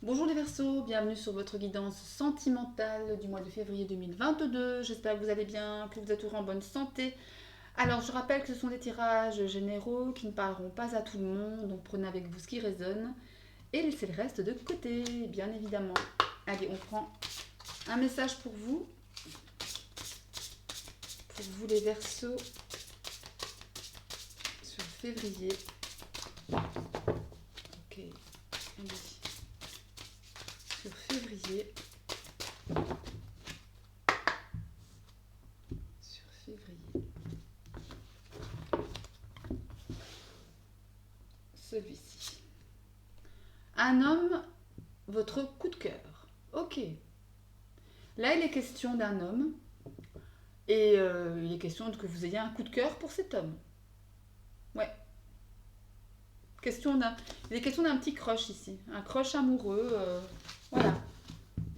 Bonjour les Verseaux, bienvenue sur votre guidance sentimentale du mois de février 2022. J'espère que vous allez bien, que vous êtes toujours en bonne santé. Alors je rappelle que ce sont des tirages généraux qui ne parleront pas à tout le monde, donc prenez avec vous ce qui résonne et laissez le reste de côté, bien évidemment. Allez, on prend un message pour vous les Verseaux sur février. Ok, allez, sur février. Sur février. Celui-ci. Un homme, votre coup de cœur. Ok. Là, il est question d'un homme et il est question que vous ayez un coup de cœur pour cet homme. Ouais. Il est question d'un petit crush ici. Un crush amoureux. Voilà.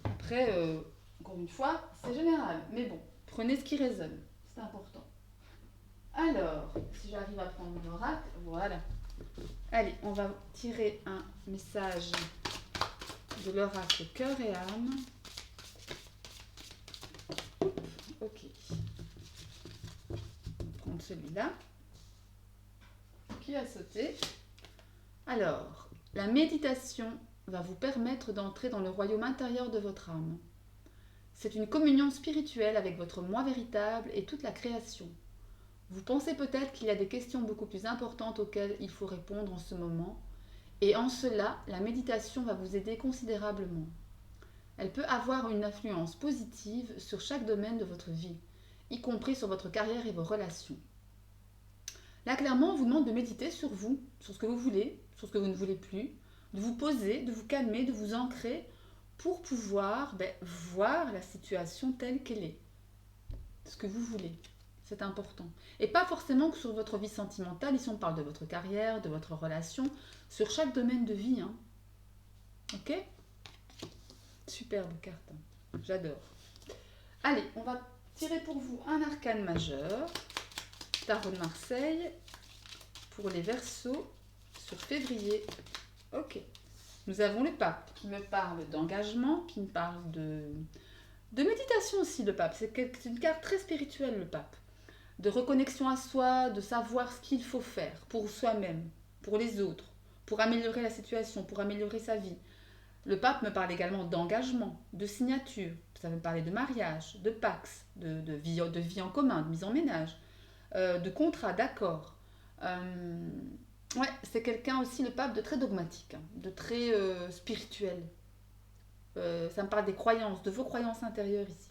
Après, encore une fois, c'est général. Mais bon, prenez ce qui résonne. C'est important. Alors, si j'arrive à prendre mon oracle, voilà. Allez, on va tirer un message de l'oracle cœur et âme. Ok. On va prendre celui-là qui va sauter. Alors, la méditation va vous permettre d'entrer dans le royaume intérieur de votre âme. C'est une communion spirituelle avec votre moi véritable et toute la création. Vous pensez peut-être qu'il y a des questions beaucoup plus importantes auxquelles il faut répondre en ce moment, et en cela, la méditation va vous aider considérablement. Elle peut avoir une influence positive sur chaque domaine de votre vie, y compris sur votre carrière et vos relations. Là, clairement, on vous demande de méditer sur vous, sur ce que vous voulez, sur ce que vous ne voulez plus, de vous poser, de vous calmer, de vous ancrer pour pouvoir voir la situation telle qu'elle est, ce que vous voulez. C'est important. Et pas forcément que sur votre vie sentimentale, ici on parle de votre carrière, de votre relation, sur chaque domaine de vie. Hein. Ok. Superbe carte. J'adore. Allez, on va tirer pour vous un arcane majeur, Tarot de Marseille, pour les Verseaux sur février. Ok. Nous avons le pape qui me parle d'engagement, qui me parle de méditation aussi, le pape. C'est une carte très spirituelle, le pape. De reconnexion à soi, de savoir ce qu'il faut faire pour soi-même, pour les autres, pour améliorer la situation, pour améliorer sa vie. Le pape me parle également d'engagement, de signature. Ça veut parler de mariage, de pax, de vie en commun, de mise en ménage, de contrat, d'accord. Ouais, c'est quelqu'un aussi, le pape, de très dogmatique, hein, de très spirituel. Ça me parle des croyances, de vos croyances intérieures ici.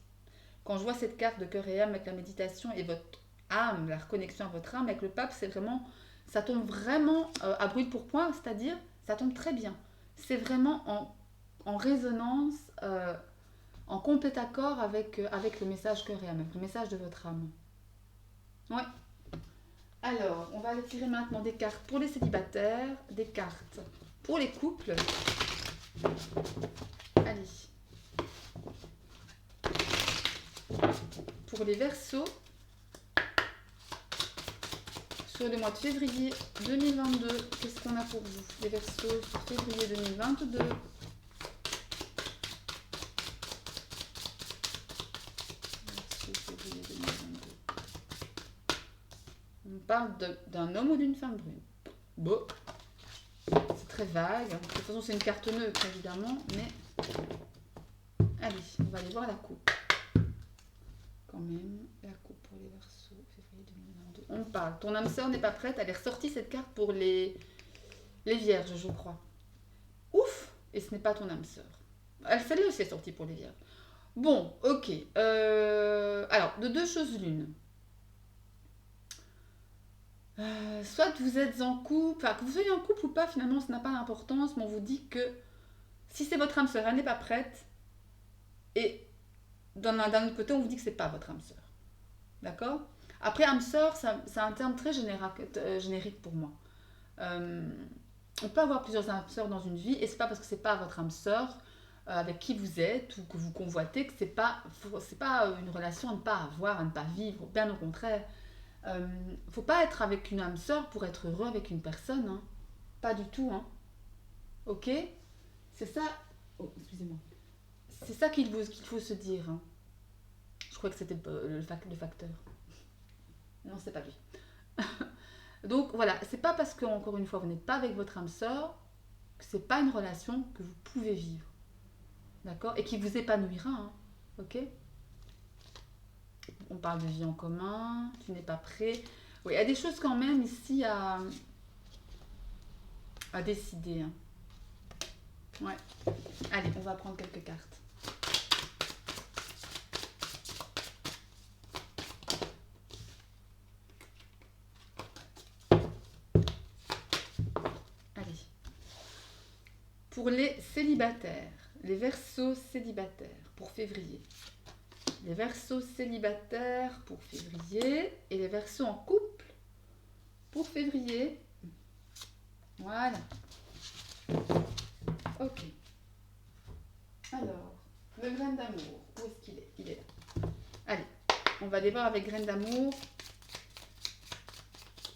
Quand je vois cette carte de cœur et âme avec la méditation et votre âme, la reconnexion à votre âme avec le pape, c'est vraiment, ça tombe vraiment à brûle pour point, c'est-à-dire, ça tombe très bien. C'est vraiment en résonance, en complet accord avec le message cœur et âme, avec le message de votre âme. Ouais. Alors, on va aller tirer maintenant des cartes pour les célibataires, des cartes pour les couples. Allez. Pour les Verseaux, sur le mois de février 2022, qu'est-ce qu'on a pour vous? Les Verseaux sur février 2022. Verseau, février 2022. On parle d'un homme ou d'une femme brune. Bon, c'est très vague. De toute façon, c'est une carte neutre, évidemment, mais allez, on va aller voir la coupe. Quand même, la coupe pour les Verseaux, février 2022. On parle. Ton âme sœur n'est pas prête. Elle est ressortie cette carte pour les Vierges, je crois. Ouf. Et ce n'est pas ton âme sœur. Celle-là aussi est sortie pour les Vierges. Bon, ok. Alors, de deux choses l'une. Soit vous êtes en couple, enfin que vous soyez en couple ou pas, finalement, ça n'a pas d'importance, mais on vous dit que si c'est votre âme sœur, elle n'est pas prête. Et d'un autre côté, on vous dit que c'est pas votre âme sœur. D'accord. Après, âme sœur, c'est un terme très générique pour moi. Euh, on peut avoir plusieurs âmes sœurs dans une vie, et c'est pas parce que c'est pas votre âme sœur avec qui vous êtes ou que vous convoitez que c'est pas une relation à ne pas avoir, à ne pas vivre. Bien au contraire. Faut pas être avec une âme sœur pour être heureux avec une personne. Hein. Pas du tout. Hein. Ok. C'est ça. Oh, excusez-moi. C'est ça qu'il faut se dire. Hein. Je crois que c'était le facteur. Non, c'est pas lui. Donc voilà, c'est pas parce que, encore une fois, vous n'êtes pas avec votre âme sœur que c'est pas une relation que vous pouvez vivre. D'accord? Et qui vous épanouira. Hein. Ok? On parle de vie en commun, tu n'es pas prêt. Oui, il y a des choses quand même ici à décider. Hein. Ouais. Allez, on va prendre quelques cartes. Allez. Pour les célibataires, les Verseaux célibataires pour février. Les Verseaux célibataires pour février et les Verseaux en couple pour février. Voilà. Ok. Alors, le grain d'amour, où est-ce qu'il est? Il est là. Allez, on va démarrer avec grain d'amour.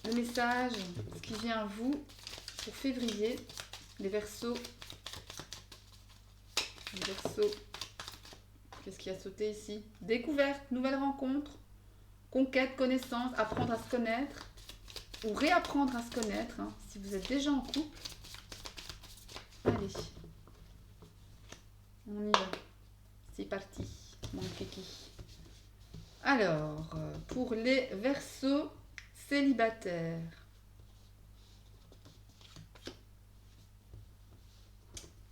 Le message, ce qui vient à vous pour février, les Verseaux. Les Verseaux. Qu'est-ce qui a sauté ici? Découverte, nouvelle rencontre, conquête, connaissance, apprendre à se connaître ou réapprendre à se connaître. Hein, si vous êtes déjà en couple, allez, on y va. C'est parti, mon kiki. Alors, pour les Verseaux célibataires.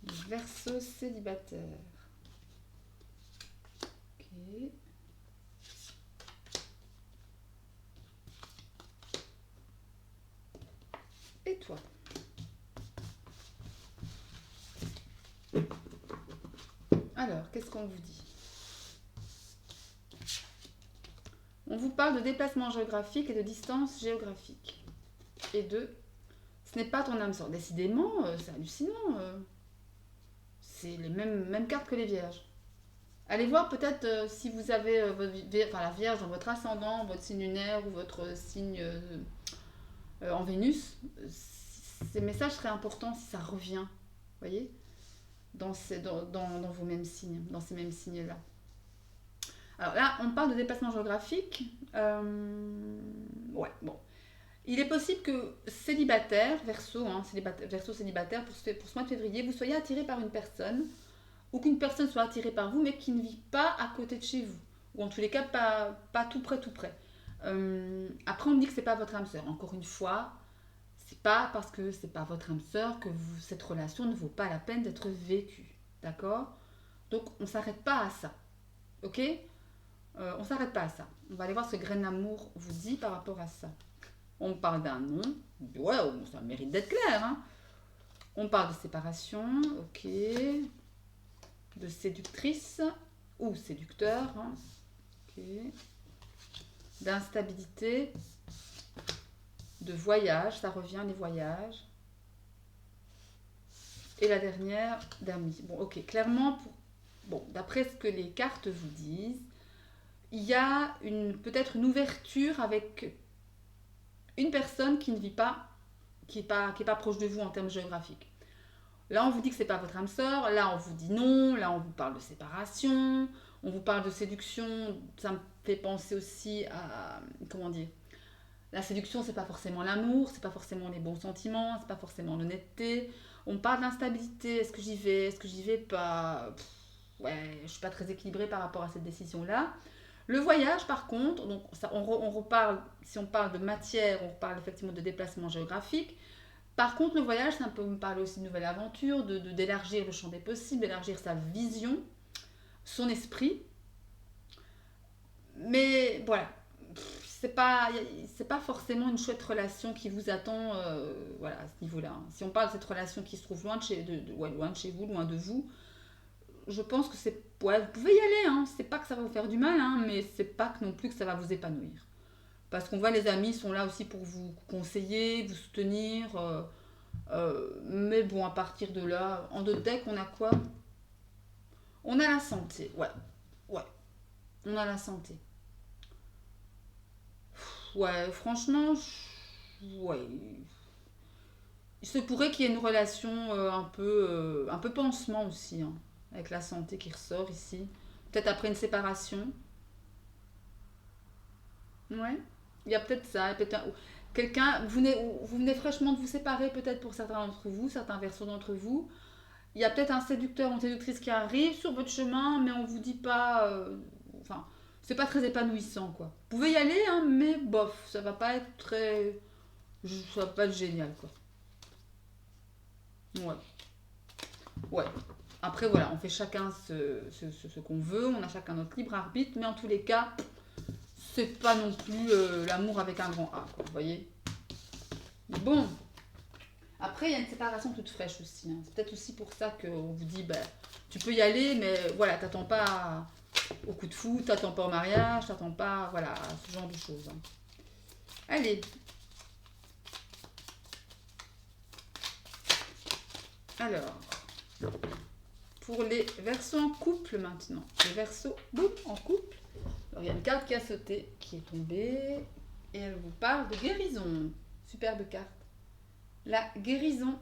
Les Verseaux célibataires. Ok. Et toi? Alors, qu'est-ce qu'on vous dit? On vous parle de déplacement géographique et de distance géographique. Et de, ce n'est pas ton âme sœur. Décidément, c'est hallucinant. C'est les mêmes cartes que les vierges. Allez voir peut-être si vous avez la vierge dans votre ascendant, votre signe lunaire ou votre signe en Vénus. Ces messages seraient importants si ça revient. Vous voyez, dans vos mêmes signes, dans ces mêmes signes-là. Alors là, on parle de déplacement géographique. Ouais, bon. Il est possible que célibataire, Verseau célibataire, pour ce mois de février, vous soyez attiré par une personne, ou qu'une personne soit attirée par vous, mais qui ne vit pas à côté de chez vous. Ou en tous les cas, pas tout près, tout près. Après, on me dit que c'est pas votre âme sœur. Encore une fois, c'est pas parce que c'est pas votre âme sœur que cette relation ne vaut pas la peine d'être vécue. D'accord? Donc, on s'arrête pas à ça. Ok? On s'arrête pas à ça. On va aller voir ce que grain d'amour vous dit par rapport à ça. On parle d'un nom. Ouais, ça mérite d'être clair. Hein. On parle de séparation. Ok. De séductrice ou séducteur. Hein. Ok. D'instabilité. De voyage. Ça revient, les voyages. Et la dernière, d'amis. Bon, ok. Clairement, d'après ce que les cartes vous disent, il y a peut-être une ouverture avec une personne qui ne vit pas, qui est pas proche de vous en termes géographiques. Là, on vous dit que c'est pas votre âme sœur. Là, on vous dit non. Là, on vous parle de séparation. On vous parle de séduction. Ça me fait penser aussi à, comment dire, la séduction, c'est pas forcément l'amour, c'est pas forcément les bons sentiments, c'est pas forcément l'honnêteté. On parle d'instabilité. Est-ce que j'y vais? Est-ce que j'y vais pas? Ouais, je suis pas très équilibrée par rapport à cette décision-là. Le voyage, par contre, donc ça, on reparle, si on parle de matière, on reparle effectivement de déplacement géographique. Par contre, le voyage, ça peut me parler aussi de nouvelle aventure, d'élargir le champ des possibles, d'élargir sa vision, son esprit. Mais voilà, c'est pas forcément une chouette relation qui vous attend voilà, à ce niveau-là. Si on parle de cette relation qui se trouve loin de chez vous, loin de vous, je pense que c'est... Ouais, vous pouvez y aller, hein. C'est pas que ça va vous faire du mal, hein, mais c'est pas non plus que ça va vous épanouir. Parce qu'on voit les amis sont là aussi pour vous conseiller, vous soutenir. Mais bon, à partir de là, en deux decks, on a quoi? On a la santé, ouais. Ouais, on a la santé. Ouais, franchement, ouais. Il se pourrait qu'il y ait une relation un peu pansement aussi, hein, avec la santé qui ressort ici. Peut-être après une séparation. Ouais. Il y a peut-être ça. Quelqu'un, vous venez fraîchement de vous séparer peut-être pour certains d'entre vous, certains versos d'entre vous. Il y a peut-être un séducteur ou une séductrice qui arrive sur votre chemin, mais on vous dit pas. Enfin, c'est pas très épanouissant, quoi. Vous pouvez y aller, hein, mais bof, ça va pas être très. Ça va pas être génial, quoi. Ouais. Ouais. Après, voilà, on fait chacun ce qu'on veut, on a chacun notre libre arbitre, mais en tous les cas, c'est pas non plus l'amour avec un grand A, quoi, vous voyez. Bon, après, il y a une séparation toute fraîche aussi, hein. C'est peut-être aussi pour ça qu'on vous dit, bah, tu peux y aller, mais voilà, t'attends pas au coup de foot, t'attends pas au mariage, t'attends pas, voilà, à ce genre de choses, hein. Allez, alors, pour les versos en couple maintenant. Les versos, boum, en couple. Alors, il y a une carte qui a sauté, qui est tombée, et elle vous parle de guérison. Superbe carte. La guérison.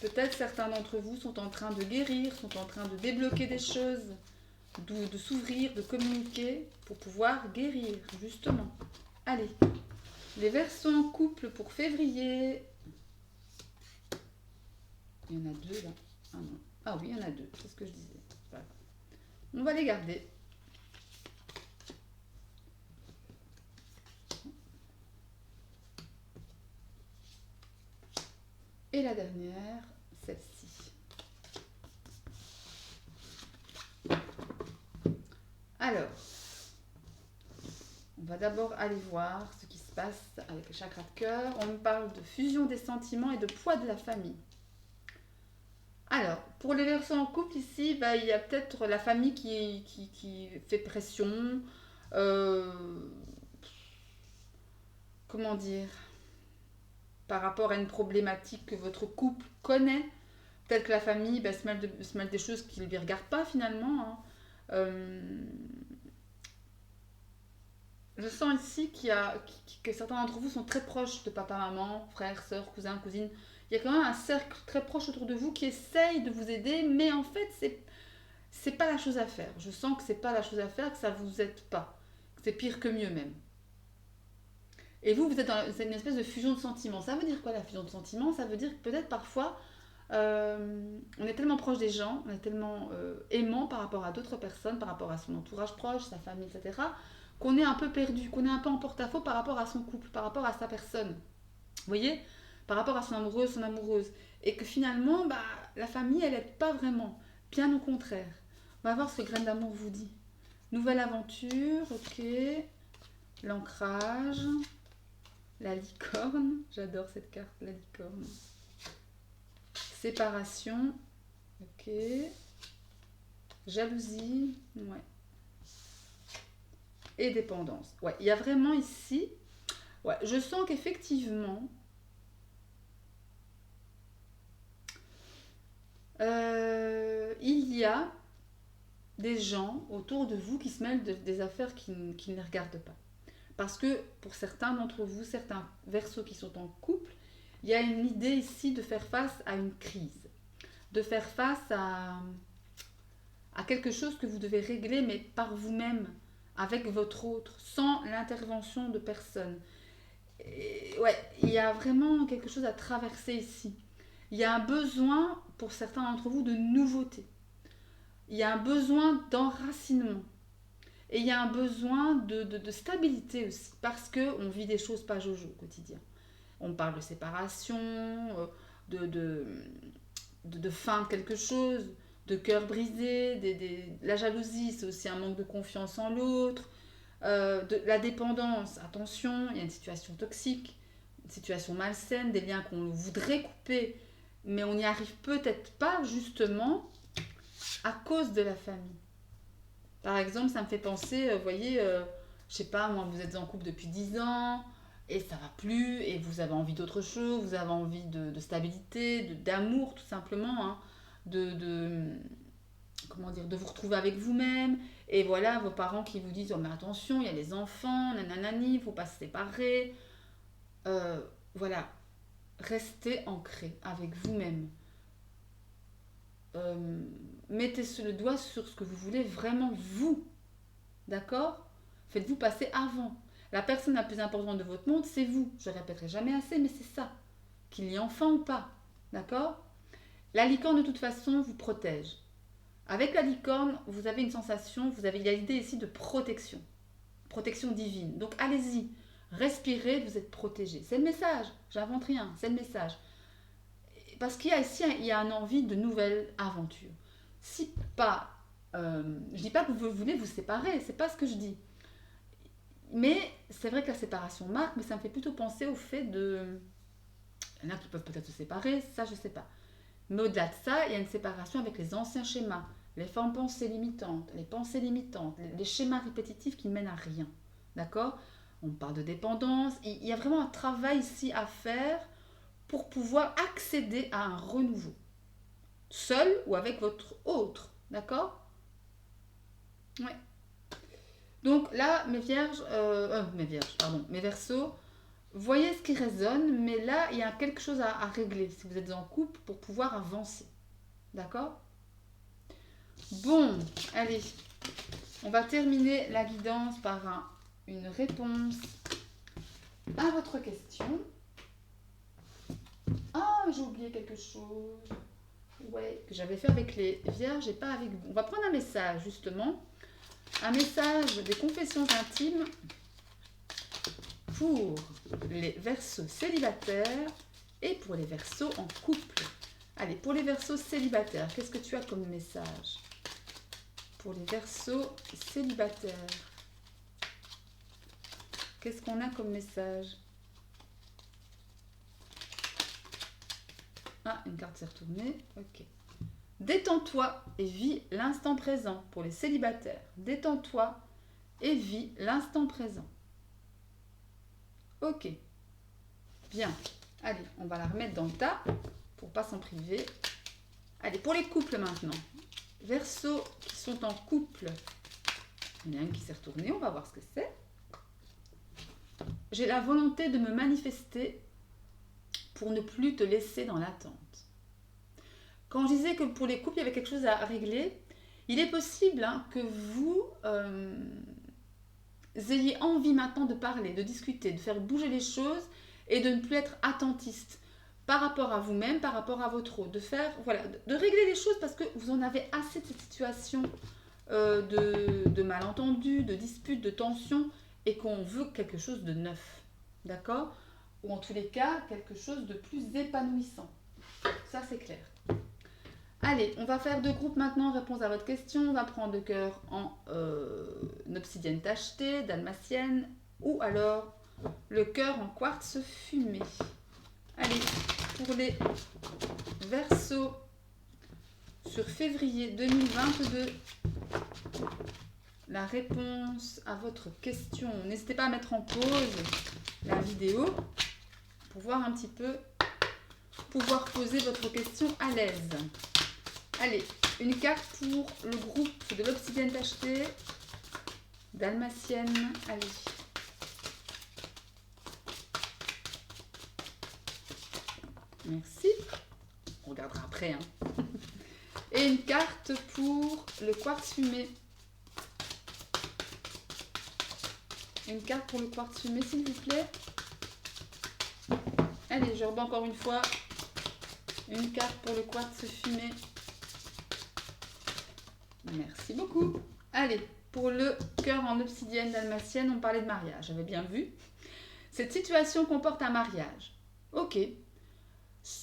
Peut-être certains d'entre vous sont en train de guérir, sont en train de débloquer des choses, de s'ouvrir, de communiquer pour pouvoir guérir, justement. Allez, les versos en couple pour février. Il y en a deux là. Ah non. Ah oui, il y en a deux, c'est ce que je disais. Voilà. On va les garder. Et la dernière, celle-ci. Alors, on va d'abord aller voir ce qui se passe avec le chakra de cœur. On me parle de fusion des sentiments et de poids de la famille. Alors, pour les versos en couple ici, bah, il y a peut-être la famille qui fait pression. euh, comment dire, par rapport à une problématique que votre couple connaît. Peut-être que la famille bah, se mêle des choses qui ne lui regardent pas finalement, hein. Euh, je sens ici que certains d'entre vous sont très proches de papa, maman, frères, sœurs, cousins, cousines. Il y a quand même un cercle très proche autour de vous qui essaye de vous aider, mais en fait, c'est pas la chose à faire. Je sens que c'est pas la chose à faire, que ça vous aide pas. Que c'est pire que mieux même. Et vous êtes dans c'est une espèce de fusion de sentiments. Ça veut dire quoi la fusion de sentiments? Ça veut dire que peut-être parfois, on est tellement proche des gens, on est tellement aimant par rapport à d'autres personnes, par rapport à son entourage proche, sa famille, etc., qu'on est un peu perdu, qu'on est un peu en porte-à-faux par rapport à son couple, par rapport à sa personne. Vous voyez? Par rapport à son amoureux, son amoureuse. Et que finalement, bah, la famille, elle n'aide pas vraiment. Bien au contraire. On va voir ce que Graine d'amour vous dit. Nouvelle aventure, ok. L'ancrage. La licorne. J'adore cette carte, la licorne. Séparation. Ok. Jalousie. Ouais. Et dépendance. Ouais, il y a vraiment ici. Ouais, je sens qu'effectivement, il y a des gens autour de vous qui se mêlent des affaires qui ne les regardent pas. Parce que pour certains d'entre vous, certains versos qui sont en couple, il y a une idée ici de faire face à une crise, de faire face à quelque chose que vous devez régler, mais par vous-même, avec votre autre, sans l'intervention de personne. Et ouais, il y a vraiment quelque chose à traverser ici. Il y a un besoin, pour certains d'entre vous, de nouveauté. Il y a un besoin d'enracinement. Et il y a un besoin de stabilité aussi, parce qu'on vit des choses pas jojo au quotidien. On parle de séparation, de, de, de fin de quelque chose, de cœur brisé, la jalousie, c'est aussi un manque de confiance en l'autre, de la dépendance, attention, il y a une situation toxique, une situation malsaine, des liens qu'on voudrait couper, mais on n'y arrive peut-être pas justement à cause de la famille. Par exemple, ça me fait penser, vous voyez, je sais pas, moi, vous êtes en couple depuis 10 ans et ça va plus et vous avez envie d'autre chose, vous avez envie de stabilité, d'amour tout simplement, hein, de, comment dire, de vous retrouver avec vous-même. Et voilà, vos parents qui vous disent, oh mais attention, il y a les enfants, nananani, il faut pas se séparer. Voilà, restez ancré avec vous-même. Mettez le doigt sur ce que vous voulez vraiment vous. D'accord? Faites-vous passer avant. La personne la plus importante de votre monde, c'est vous. Je ne répéterai jamais assez, mais c'est ça. Qu'il y ait enfant ou pas. D'accord? La licorne, de toute façon, vous protège. Avec la licorne, vous avez une sensation, il y a l'idée ici de protection. Protection divine. Donc allez-y, respirez, vous êtes protégé. C'est le message. J'invente rien, c'est le message. Parce qu'il y a ici, il y a une envie de nouvelles aventures. Si pas, je dis pas que vous voulez vous séparer, c'est pas ce que je dis. Mais c'est vrai que la séparation marque, mais ça me fait plutôt penser au fait de... Il y en a qui peuvent peut-être se séparer, ça je sais pas. Mais au-delà de ça, il y a une séparation avec les anciens schémas, les formes pensées limitantes, les pensées limitantes, les schémas répétitifs qui ne mènent à rien. D'accord? On parle de dépendance. Il y a vraiment un travail ici à faire pour pouvoir accéder à un renouveau. Seul ou avec votre autre. D'accord? Ouais. Donc là, mes Verseaux, voyez ce qui résonne, mais là, il y a quelque chose à régler si vous êtes en couple pour pouvoir avancer. D'accord? Bon, allez, on va terminer la guidance par une réponse à votre question. Ah, j'ai oublié quelque chose. Ouais, que j'avais fait avec les vierges et pas avec vous. On va prendre un message, justement. Un message des confessions intimes pour les Verseaux célibataires et pour les Verseaux en couple. Allez, pour les Verseaux célibataires, qu'est-ce que tu as comme message? Pour les Verseaux célibataires, qu'est-ce qu'on a comme message? Ah, une carte s'est retournée. Ok. Détends-toi et vis l'instant présent pour les célibataires. Détends-toi et vis l'instant présent. Ok. Bien. Allez, on va la remettre dans le tas pour pas s'en priver. Allez, pour les couples maintenant. Verseaux qui sont en couple. Il y en a une qui s'est retournée, on va voir ce que c'est. J'ai la volonté de me manifester pour ne plus te laisser dans l'attente. Quand je disais que pour les couples, il y avait quelque chose à régler, il est possible que vous ayez envie maintenant de parler, de discuter, de faire bouger les choses et de ne plus être attentiste par rapport à vous-même, par rapport à votre autre, de régler les choses parce que vous en avez assez de cette situation de malentendus, de disputes, de tensions et qu'on veut quelque chose de neuf, d'accord? Ou en tous les cas, quelque chose de plus épanouissant. Ça, c'est clair. Allez, on va faire 2 groupes maintenant, réponse à votre question. On va prendre le cœur en obsidienne tachetée, dalmatienne, ou alors le cœur en quartz fumé. Allez, pour les Verseaux sur février 2022, la réponse à votre question. N'hésitez pas à mettre en pause la vidéo pour voir un petit peu, pouvoir poser votre question à l'aise. Allez, une carte pour le groupe de l'obsidienne tachetée, dalmatienne, allez. Merci. On regardera après. Hein. Et une carte pour le quartz fumé. Une carte pour le quartz fumé, s'il vous plaît. Allez, je rebats encore une fois. Une carte pour le quartz fumé. Merci beaucoup. Allez, pour le cœur en obsidienne dalmatienne, on parlait de mariage. J'avais bien vu. Cette situation comporte un mariage. Ok.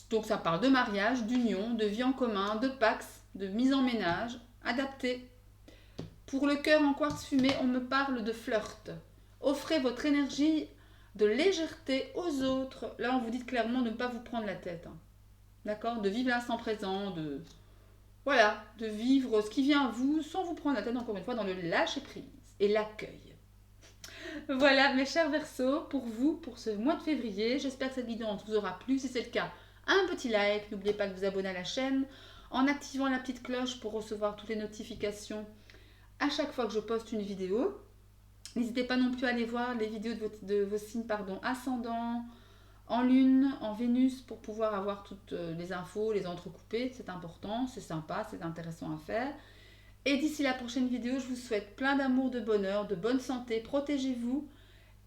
Donc ça parle de mariage, d'union, de vie en commun, de pax, de mise en ménage, adapté. Pour le cœur en quartz fumé, on me parle de flirt. Offrez votre énergie de légèreté aux autres. Là, on vous dit clairement de ne pas vous prendre la tête. Hein. D'accord? De vivre l'instant présent, de vivre ce qui vient à vous sans vous prendre la tête, encore une fois, dans le lâcher-prise et l'accueil. Voilà, mes chers Verseaux, pour vous, pour ce mois de février. J'espère que cette vidéo vous aura plu. Si c'est le cas, un petit like. N'oubliez pas de vous abonner à la chaîne en activant la petite cloche pour recevoir toutes les notifications à chaque fois que je poste une vidéo. N'hésitez pas non plus à aller voir les vidéos de vos signes ascendants en Lune, en Vénus, pour pouvoir avoir toutes les infos, les entrecoupées. C'est important, c'est sympa, c'est intéressant à faire. Et d'ici la prochaine vidéo, je vous souhaite plein d'amour, de bonheur, de bonne santé. Protégez-vous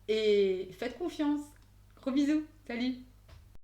et faites confiance. Gros bisous, salut!